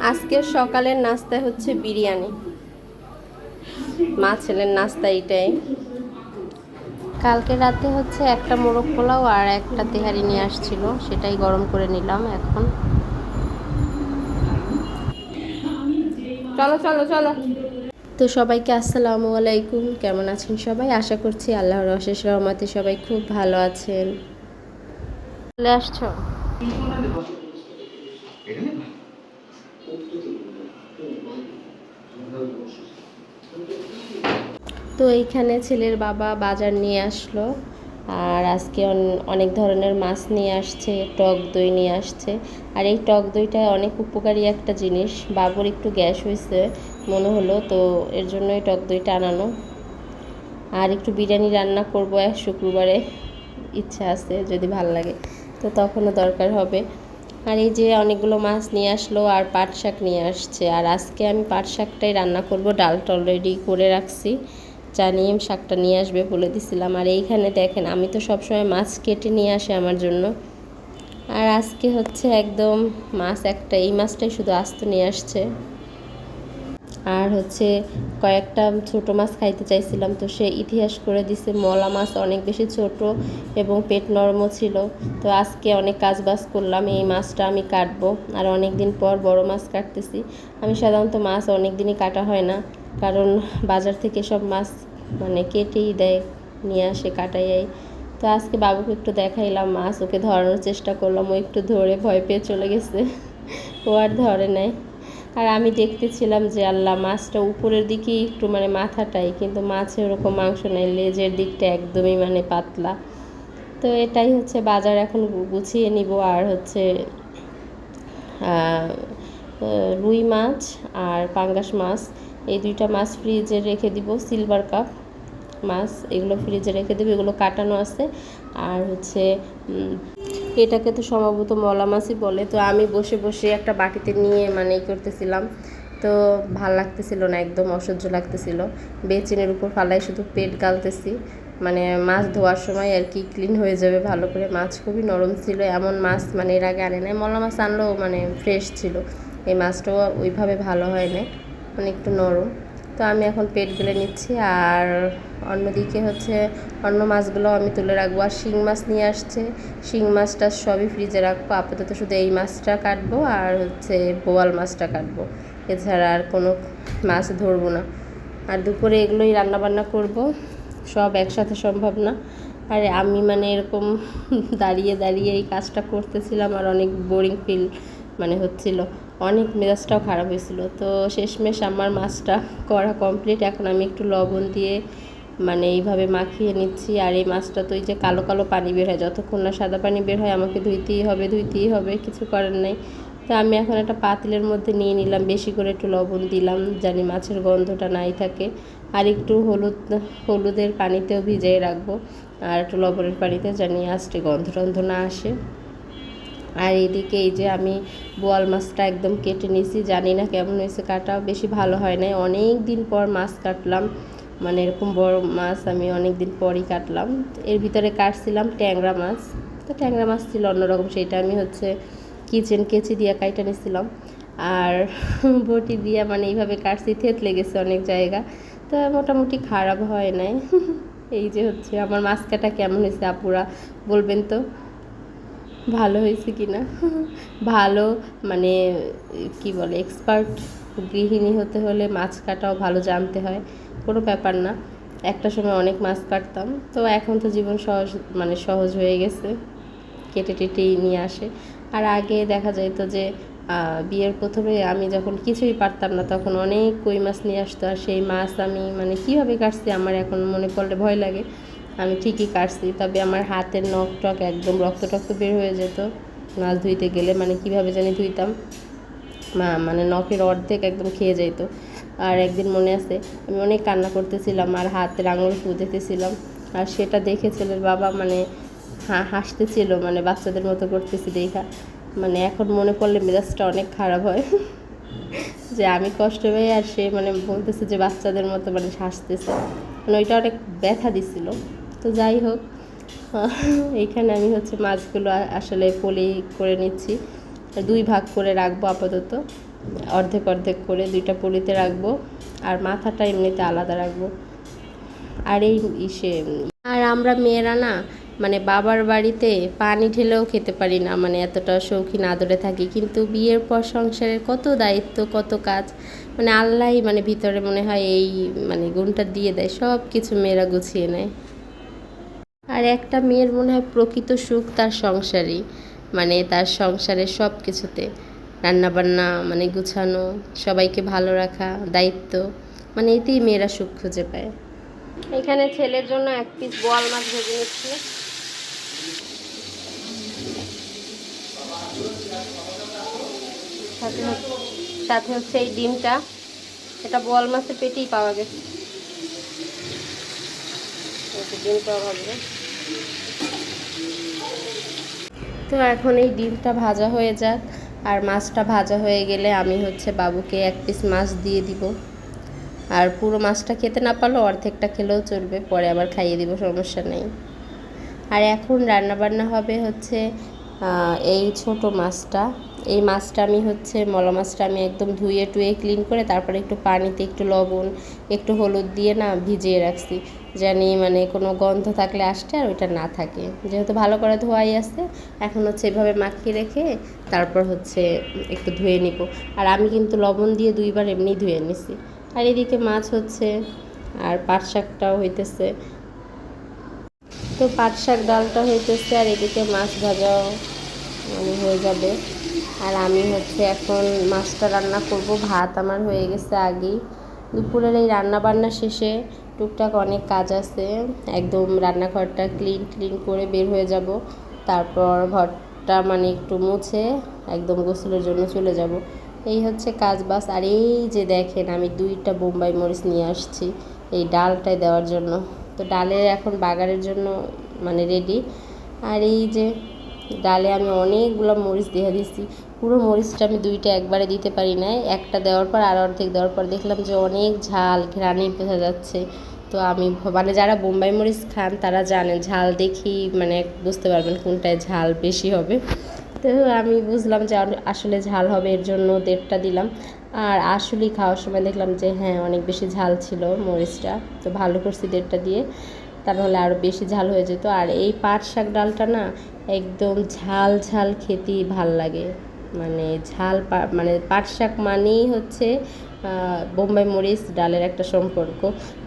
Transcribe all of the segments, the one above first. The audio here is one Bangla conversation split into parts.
আজকের সকালের নাস্তা হচ্ছে বিরিয়ানি। মা ছেলের নাস্তা এটাই। কালকে রাতে হচ্ছে একটা মোরগ পোলাও আর একটা তেহারি নিয়ে আসছিল, সেটাই গরম করে নিলাম এখন। চলো চলো চলো। তো সবাইকে আসসালামু আলাইকুম, কেমন আছেন সবাই? আশা করছি আল্লাহর অশেষ রহমতে সবাই খুব ভালো আছেন। চলে আসছো? তো এইখানে ছেলের বাবা বাজার নিয়ে আসলো, আর আজকে অনেক ধরনের মাছ নিয়ে আসছে, টক দই নিয়ে আসছে। আর এই টক দইটা অনেক উপকারী একটা জিনিস। বাবুর একটু গ্যাস হয়েছে মনে হলো, তো এর জন্যই টক দইটা আনানো। আর একটু বিরিয়ানি রান্না করবো এক শুক্রবারে, ইচ্ছা আছে, যদি ভাল লাগে তো তখনও দরকার হবে। আর এই যে অনেকগুলো মাছ নিয়ে আসলো আর পাট শাক নিয়ে আসছে। আর আজকে আমি পাট শাকটাই রান্না করব, ডালটা অলরেডি করে রাখছি, জানি শাকটা নিয়ে আসবে বলে দিছিলাম। আর এইখানে দেখেন, আমি তো সবসময় মাছ কেটে নিয়ে আসে আমার জন্য, আর আজকে হচ্ছে একদম মাছ একটা, এই মাছটাই শুধু আস্ত নিয়ে আসছে। আর হচ্ছে কয়েকটা ছোট মাছ খাইতে চাইছিলাম, তো সে ইতিহাস করে দিছে মলা মাছ অনেক বেশি ছোট এবং পেট নরমও ছিল। তো আজকে অনেক কাজ বাজ করলাম, এই মাছটা আমি কাটবো। আর অনেক দিন পর বড় মাছ কাটতেছি। আমি সাধারণত মাছ অনেক দিনই কাটা হয় না, কারণ বাজার থেকে সব মাছ মানে কেটেই দেয়, নিয়ে আসে কাটাই। তো আজকে বাবুকে একটু দেখাইলাম মাছ, ওকে ধরানোর চেষ্টা করলাম, ও একটু ধরে ভয় পেয়ে চলে গেছে, ও আর ধরে নাই। আর আমি দেখতেছিলাম যে আল্লাহ, মাছটা উপরের দিকে একটু মানে মাথাটাই, কিন্তু মাছে ওরকম মাংস নাই, লেজের দিকটা একদমই মানে পাতলা। তো এটাই হচ্ছে বাজার এখন গুছিয়ে নিব। আর হচ্ছে রুই মাছ আর পাঙ্গাস মাছ, এই দুইটা মাছ ফ্রিজে রেখে দিব। সিলভার কাপ মাছ, এগুলো ফ্রিজে রেখে দেবো, এগুলো কাটানো আছে। আর হচ্ছে এটাকে তো সম্ভবত মলা মাছই বলে। তো আমি বসে বসে একটা বাটিতে নিয়ে মানে করতেছিলাম, তো ভাল লাগতেছিল না, একদম অসহ্য লাগতেছিল। বেচিনের উপর ফালাই শুধু পেট গালতেছি, মানে মাছ ধোয়ার সময় আর কি ক্লিন হয়ে যাবে ভালো করে। মাছ খুবই নরম ছিল, এমন মাছ মানে এর আগে আনে নাই। মলা মাছ আনলেও মানে ফ্রেশ ছিল, এই মাছটাও ওইভাবে ভালো হয় না, মানে একটু নরম। তো আমি এখন পেট গেলে নিচ্ছি। আর অন্যদিকে হচ্ছে অন্য মাছগুলো আমি তুলে রাখবো। আর শিং মাছ নিয়ে আসছে, শিং মাছটা সবই ফ্রিজে রাখবো। আপাতত শুধু এই মাছটা কাটবো আর হচ্ছে বোয়াল মাছটা কাটবো, এছাড়া আর কোনো মাছ ধরবো না। আর দুপুরে এগুলোই রান্নাবান্না করব, সব একসাথে সম্ভব না। আর আমি মানে এরকম দাঁড়িয়ে দাঁড়িয়ে এই কাজটা করতেছিলাম, আর অনেক বোরিং ফিল মানে হচ্ছিল, অনেক মেজাজটাও খারাপ হয়েছিল। তো শেষমেশ আমার মাছটা করা কমপ্লিট। এখন আমি একটু লবণ দিয়ে মানে এইভাবে মাখিয়ে নিচ্ছি। আর এই মাছটা তো এই যে কালো কালো পানি বের হয়, যতক্ষণ না সাদা পানি বের হয় আমাকে ধুইতেই হবে, কিছু করার নেই। তো আমি এখন একটা পাতিলের মধ্যে নিয়ে নিলাম, বেশি করে একটু লবণ দিলাম, জানি মাছের গন্ধটা নাই থাকে। আর একটু হলুদের পানিতেও ভিজিয়ে রাখবো, আর একটু লবণের পানিতে, জানি আস্তে গন্ধ টন্ধ না আসে। আর এদিকে এই যে আমি বোয়াল মাছটা একদম কেটে নিয়েছি, জানি না কেমন হয়েছে কাটা, বেশি ভালো হয় নাই। অনেক দিন পর মাছ কাটলাম, মানে এরকম বড় মাছ আমি অনেক দিন পরই কাটলাম। এর ভিতরে কাটছিলাম ট্যাংরা মাছ, তো ট্যাংরা মাছ ছিল অন্যরকম, সেইটা আমি হচ্ছে কিচেন কেচি দিয়ে কাইটা নিয়েছিলাম। আর বটি দিয়ে মানে এইভাবে কাটছি, থেতলে গেছে অনেক জায়গা, তো মোটামুটি খারাপ হয় নাই। এই যে হচ্ছে আমার মাছ কাটা কেমন হয়েছে আপুরা বলবেন তো, ভালো হয়েছে কি না? ভালো মানে কি বলে, এক্সপার্ট গৃহিণী হতে হলে মাছ কাটাও ভালো জানতে হয়, কোনো ব্যাপার না। একটা সময় অনেক মাছ কাটতাম, তো এখন তো জীবন সহজ মানে সহজ হয়ে গেছে, কেটে টেটেই নিয়ে আসে। আর আগে দেখা যেত যে বিয়ের প্রথমে আমি যখন কিছুই পারতাম না, তখন অনেক কই মাছ নিয়ে আসতো, আর সেই মাছ আমি মানে কীভাবে কাটছি আমার এখন মনে পড়লে ভয় লাগে। আমি ঠিকই কাটছি, তবে আমার হাতের নখ টক একদম রক্ত টক্ত বের হয়ে যেত মাছ ধুইতে গেলে, মানে কীভাবে জানি ধুইতাম, মানে নখের অর্ধেক একদম খেয়ে যেত। আর একদিন মনে আছে, আমি অনেক কান্না করতেছিলাম আর হাতের আঙুল ফুটেতেছিলাম, আর সেটা দেখে ছেলের বাবা মানে হাসতেছিল, মানে বাচ্চাদের মতো করতেছি দেখা। মানে এখন মনে পড়লে মেজাজটা অনেক খারাপ হয়, যে আমি কষ্ট পাই আর সে মানে বলতেছে যে বাচ্চাদের মতো মানে হাসতেছে, মানে ওইটা অনেক ব্যথা দিছিল। তো যাই হোক, এইখানে আমি হচ্ছে মাছগুলো আসলে পলি করে নিচ্ছি, দুই ভাগ করে রাখবো আপাতত। অর্ধেক অর্ধেক করে 2টা পলিতে রাখবো, আর মাথাটা এমনিতে আলাদা রাখবো। আর এই আর আমরা মেয়েরা না মানে বাবার বাড়িতে পানি ঢেলেও খেতে পারি না, মানে এতটা শৌখিন আদরে থাকি, কিন্তু বিয়ের পর সংসারের কত দায়িত্ব কত কাজ, মানে আল্লাহই মানে ভিতরে মনে হয় এই মানে গুণটা দিয়ে দেয়, সব কিছু মেয়েরা গুছিয়ে নেয়। আর একটা মেয়ের মনে হয় প্রকৃত সুখ তার সংসারই, মানে তার সংসারের সব কিছুতে রান্নাবান্না মানে গুছানো, সবাইকে ভালো রাখা, দায়িত্ব, মানে এতেই মেয়েরা সুখ খুঁজে পায়। এখানে ছেলের জন্য 1 পিস বোয়াল মাছ ভেজে নিচ্ছি। সাথে হচ্ছে এই ডিমটা, এটা বোয়াল মাছের পেটেই পাওয়া গেছে, ডিমটাও ভাজবে। তো এখন এই ডিমটা ভাজা হয়ে যাক, আর মাছটা ভাজা হয়ে গেলে আমি হচ্ছে বাবুকে 1 পিস মাছ দিয়ে দিব। আর পুরো মাছটা খেতে না পারলেও অর্ধেকটা খেলেও চলবে, পরে আবার খাইয়ে দিব, সমস্যা নেই। আর এখন রান্নাবান্না হবে হচ্ছে এই ছোট মাছটা। এই মাছটা আমি হচ্ছে মলা মাছটা আমি একদম ধুয়ে টুয়ে ক্লিন করে তারপরে একটু পানিতে একটু লবণ একটু হলুদ দিয়ে না ভিজিয়ে রাখছি, জানি মানে কোনো গন্ধ থাকলে আসতে আর ওইটা না থাকে, যেহেতু ভালো করে ধোয়াই আছে। এখন হচ্ছে এভাবে মাখিয়ে রেখে তারপর হচ্ছে একটু ধুয়ে নিব। আর আমি কিন্তু লবণ দিয়ে 2বার এমনি ধুয়ে নিছি। আর এদিকে মাছ হচ্ছে, আর পাট শাকটাও হইতেছে। তো পাট শাক ডালটা হইতেছে, আর এদিকে মাছ ভাজাও মানে হয়ে যাবে। আর আমি হচ্ছে এখন মাছটা রান্না করব। ভাত আমার হয়ে গেছে আগেই। দুপুরের এই রান্না বান্না শেষে টুকটাক অনেক কাজ আছে, একদম রান্নাঘরটা ক্লিন করে বের হয়ে যাব। তারপর ঘরটা মানে একটু মুছে একদম গোসলের জন্য চলে যাব। এই হচ্ছে কাজ বাস। আর এই যে দেখেন আমি 2টা বোম্বাই মরিচ নিয়ে আসছি এই ডালটায় দেওয়ার জন্য। তো ডালের এখন বাগারের জন্য মানে রেডি। আর এই যে ডালে আমি অনেকগুলো মরিচ দিয়ে দিচ্ছি, পুরো মরিচটা আমি 2টা একবারে দিতে পারি না, একটা দেওয়ার পর আর অর্ধেক দেওয়ার পর দেখলাম যে অনেক ঝাল, ঘ্রাণে বোঝা যাচ্ছে। তো আমি মানে যারা বোম্বাই মরিচ খান তারা জানেন, ঝাল দেখি মানে বুঝতে পারবেন কোনটায় ঝাল বেশি হবে। তো আমি বুঝলাম যে আসলে ঝাল হবে, এর জন্য 1.5টা দিলাম। আর আসলেই খাওয়ার সময় দেখলাম যে হ্যাঁ অনেক বেশি ঝাল ছিল মরিচটা, তো ভালো করছি 1.5টা দিয়ে, তা নাহলে আরও বেশি ঝাল হয়ে যেত। আর এই পাট শাক ডালটা না একদম ঝাল ঝাল খেতেই ভাল লাগে, মানে ঝাল মানে পাট শাক মানেই হচ্ছে বোম্বাই মরিচ ডালের একটা সম্পর্ক,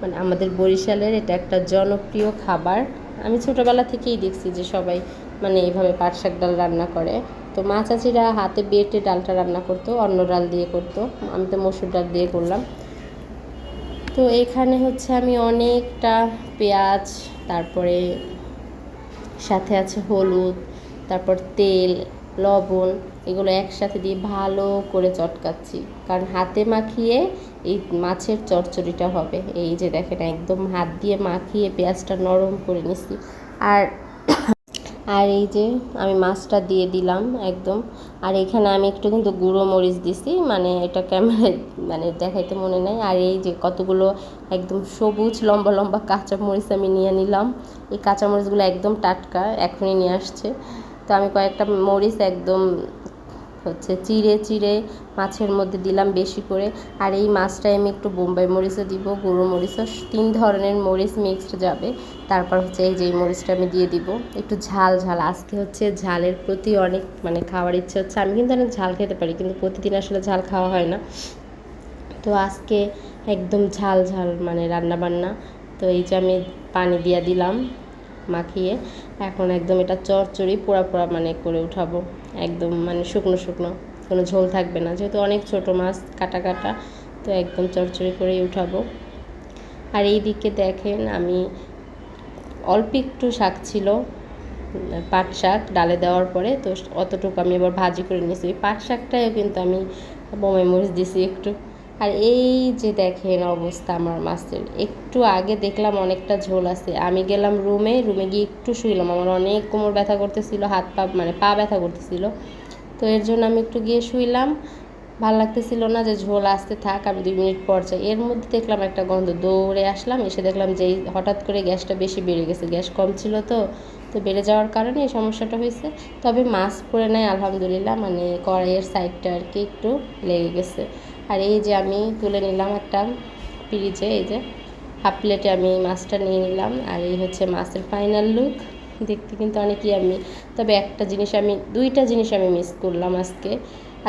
মানে আমাদের বরিশালের এটা একটা জনপ্রিয় খাবার। আমি ছোটোবেলা থেকেই দেখছি যে সবাই মানে এইভাবে পাট শাক ডাল রান্না করে। তো মা চাচিরা হাতে বেটে ডালটা রান্না করতো, অন্য ডাল দিয়ে করতো, আমি তো মসুর ডাল দিয়ে করলাম। তো এখানে হচ্ছে আমি অনেকটা পেঁয়াজ, তারপরে সাথে আছে হলুদ, তারপর তেল, লবণ, এগুলো একসাথে দিয়ে ভালো করে চটকাচ্ছি, কারণ হাতে মাখিয়ে এই মাছের চচ্চড়িটা হবে। এই যে দেখেন একদম হাত দিয়ে মাখিয়ে পেঁয়াজটা নরম করে নিচ্ছি। আর আর এই যে আমি মাছটা দিয়ে দিলাম একদম। আর এখানে আমি একটু কিন্তু গুঁড়ো মরিচ দিছি, মানে এটা ক্যামেরায় মানে দেখাইতে মনে নাই। আর এই যে কতগুলো একদম সবুজ লম্বা লম্বা কাঁচা মরিচ আমি নিয়ে নিলাম। এই কাঁচা মরিচগুলো একদম টাটকা, এখনই নিয়ে আসছে। তো আমি কয়েকটা মরিচ একদম হচ্ছে চিড়ে চিড়ে মাছের মধ্যে দিলাম বেশি করে। আর এই মাছটায় আমি একটু বোম্বাই মরিচও দিব, গুঁড়ো মরিচও, 3 ধরনের মরিচ মিক্সড যাবে। তারপর হচ্ছে এই যে এই মরিচটা আমি দিয়ে দিব, একটু ঝাল ঝাল। আজকে হচ্ছে ঝালের প্রতি অনেক মানে খাওয়ার ইচ্ছে হচ্ছে। আমি কিন্তু অনেক ঝাল খেতে পারি, কিন্তু প্রতিদিন আসলে ঝাল খাওয়া হয় না। তো আজকে একদম ঝাল ঝাল মানে রান্না বান্না। তো এই যে আমি পানি দিয়ে দিলাম মাখিয়ে, এখন একদম এটা চচ্চড়ি পোড়া পোড়া মানে করে উঠাবো, একদম মানে শুকনো শুকনো, কোনো ঝোল থাকবে না, যেহেতু অনেক ছোটো মাছ কাটা কাটা, তো একদম চচ্চড়ি করেই উঠাবো। আর এই দিকে দেখেন আমি অল্প একটু শাক ছিল, পাট শাক ডালে দেওয়ার পরে, তো অতটুকু আমি এবার ভাজি করে নিয়েছি। পাট শাকটাও কিন্তু আমি বোম্বাই মরিচ দিছি একটু। আর এই যে দেখেন অবস্থা আমার মাছের, একটু আগে দেখলাম অনেকটা ঝোল আছে, আমি গেলাম রুমে গিয়ে একটু শুইলাম, আমার অনেক কোমর ব্যথা করতেছিল, হাত পা মানে পা ব্যথা করতেছিল। তো এর জন্য আমি একটু গিয়ে শুইলাম। ভালো লাগতেছিল না, যে ঝোল আসতে থাক, আমি 2 মিনিট পর যাই। এর মধ্যে দেখলাম একটা গন্ধ, দৌড়ে আসলাম, এসে দেখলাম যে হঠাৎ করে গ্যাসটা বেশি বেড়ে গেছে, গ্যাস কম ছিল তো বেড়ে যাওয়ার কারণে এই সমস্যাটা হয়েছে। তবে মাছ পড়ে নাই আলহামদুলিল্লাহ, মানে কড়াইয়ের সাইডটা আর কি একটু লেগে গেছে। আর এই যে আমি তুলে নিলাম একটা পিরিচে, এই যে হাফ প্লেটে আমি মাছটা নিয়ে নিলাম। আর এই হচ্ছে মাছের ফাইনাল লুক, দেখতে কিন্তু অনেক ইয়াম্মি। তবে একটা জিনিস আমি, 2টা জিনিস আমি মিস করলাম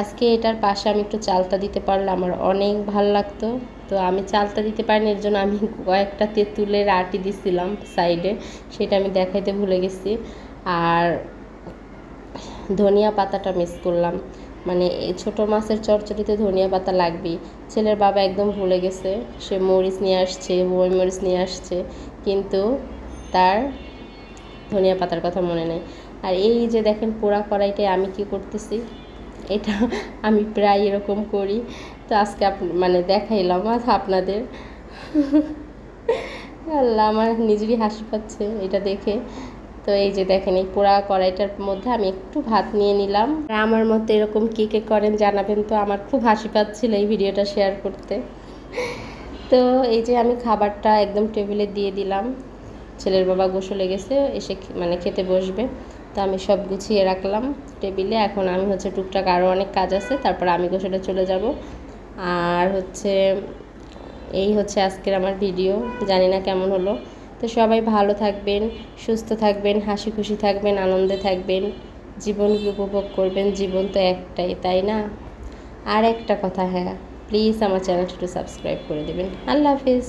আজকে এটার পাশে আমি একটু চালতা দিতে পারলে আমার অনেক ভালো লাগতো। তো আমি চালতা দিতে পারিনি, এর জন্য আমি কয়েকটা তেঁতুলের আটি দিছিলাম সাইডে, সেটা আমি দেখাইতে ভুলে গেছি। আর ধনিয়া পাতাটা মিস করলাম, মানে এই ছোটো মাছের চচ্চড়িতে ধনিয়া পাতা লাগবেই। ছেলের বাবা একদম ভুলে গেছে, সে মরিচ নিয়ে আসছে, বই মরিচ নিয়ে আসছে, কিন্তু তার ধনিয়া পাতার কথা মনে নেই। আর এই যে দেখেন পোড়া কড়াইটায় আমি কি করতেছি, এটা আমি প্রায় এরকম করি। তো আজকে মানে দেখাইলাম আপনাদের। আল্লাহ, আমার নিজেরই হাসি পাচ্ছে এটা দেখে। তো এই যে দেখেন, এই পোড়া কড়াইটার মধ্যে আমি একটু ভাত নিয়ে নিলাম। আর আমার মতো এরকম কে কে করেন জানাবেন তো, আমার খুব হাসি পাচ্ছিল এই ভিডিওটা শেয়ার করতে। তো এই যে আমি খাবারটা একদম টেবিলে দিয়ে দিলাম, ছেলের বাবা গোসলে গেছে, এসে মানে খেতে বসবে। তো আমি সব গুছিয়ে রাখলাম টেবিলে। এখন আমি হচ্ছে টুকটাক আরও অনেক কাজ আছে, তারপর আমি গোসলে চলে যাব। আর হচ্ছে এই হচ্ছে আজকের আমার ভিডিও, জানি না কেমন হলো। তো সবাই ভালো থাকবেন, সুস্থ থাকবেন, হাসি খুশি থাকবেন, আনন্দে থাকবেন, জীবনকে উপভোগ করবেন। জীবন তো একটাই, তাই না? আর একটা কথা, হ্যাঁ, প্লিজ আমার চ্যানেলটা একটু সাবস্ক্রাইব করে দেবেন। আল্লাহ হাফিজ।